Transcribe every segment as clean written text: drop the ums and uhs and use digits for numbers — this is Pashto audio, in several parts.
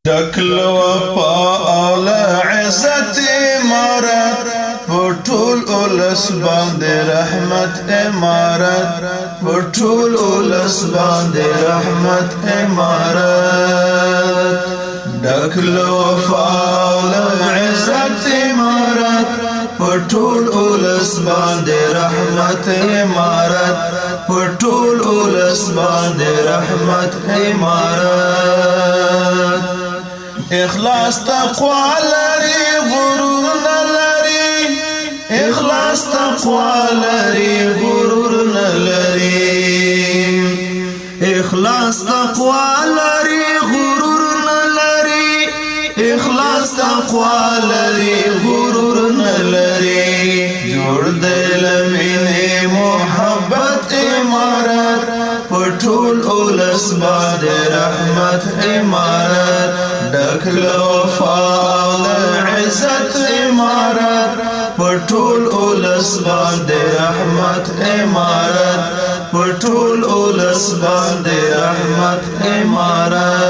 ډکلو په اول عزت امارت پټول اولس باندې رحمت امارت پټول اولس باندې رحمت امارت ډکلو په اول عزت امارت پټول اولس باندې رحمت امارت پټول اولس باندې رحمت امارت اخلاص تقوا لري غرور نه لري اخلاص تقوا لري غرور نه لري اخلاص تقوا لري غرور نه لري اخلاص تقوا لري غرور نه لري جوړ دل مینه محبت امارت پټول اولس باندې رحمت امارت ډکلو وفا عزت امارت پټول اولس باندې رحمت امارت پټول اولس باندې رحمت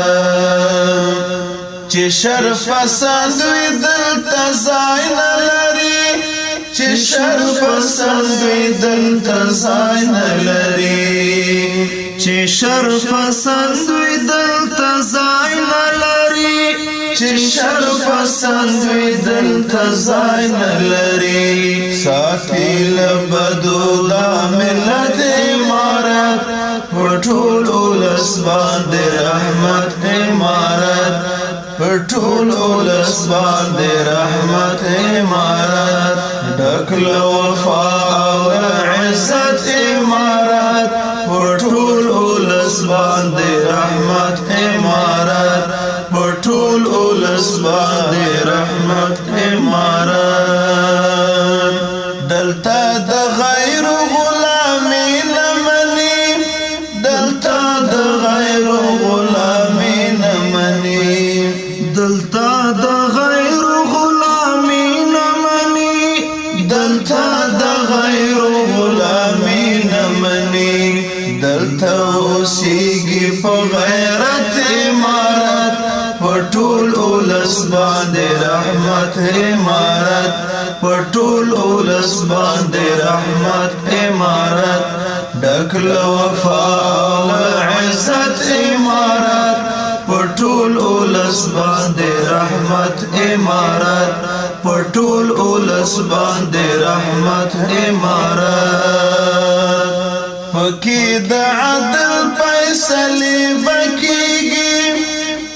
امارت چې شرف سندوی دلته ځای نه لري چې شرف سندوی دلته ځای نه لري چې شرف سندوی دلته ځای نه لري چې شرف سندوی دلته ځای نه لري ساتي له بدو دا ملت امارت پټول اولس باندې رحمت امارت پټول اولس باندې رحمت امارت ډکلو وفا او عزت امارت پټول اولس باندې رحمت امارت پټول اولس باندې رحمت امارت دلته د غیر غلامي نه مني دلته د غیر غلامي نه مني دلته د غیر غلامي نه مني دلته د غیر غلامي نه مني دلته اوسېږي په غیرت امارت پټول اولس باندې رحمت امارت پټول اولس باندې رحمت امارت ډکلو وفا عزت امارت پټول اولس باندې رحمت امارت پټول اولس باندې رحمت امارت پکې د عدل فیصلې بکیږي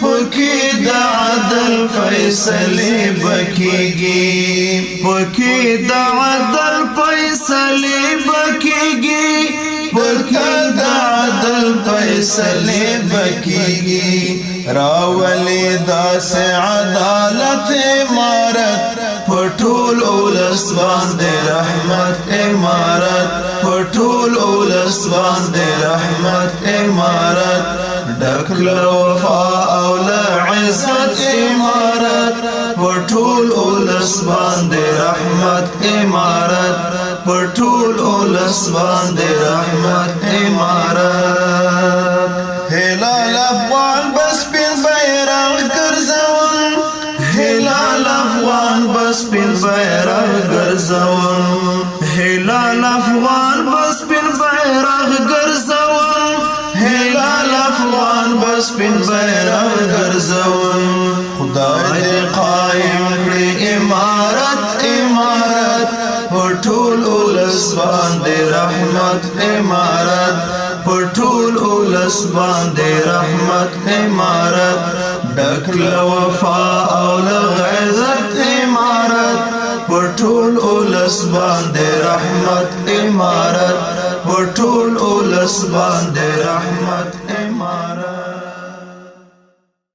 پکې د عدل فیصلې بکیږي پکې د عدل فیصلې بکیږي پکې د عدل فیصلې بکیږي راولي داسې عدالت امارت پټول اولس باندې رحمت امارت پټول اولس باندې رحمت امارت ډکلو وفا او عزت امارت پټول اولس باندې رحمت امارت پټول اولس باندې رحمت امارت هلال افغان بس پین بیرغ ګرځون هلال افغان بس پین بیرغ ګرځون هلال افغان بس پین بیرغ ګرځون هلال افغان بس پین بیرغ ګرځون خدای دې قائم کړي امارت امارت پټول اولس باندې رحمت امارت پټول اولس باندې رحمت امارت ډکلو وفا او عزت امارت پټول اولس باندې رحمت امارت پټول اولس باندې رحمت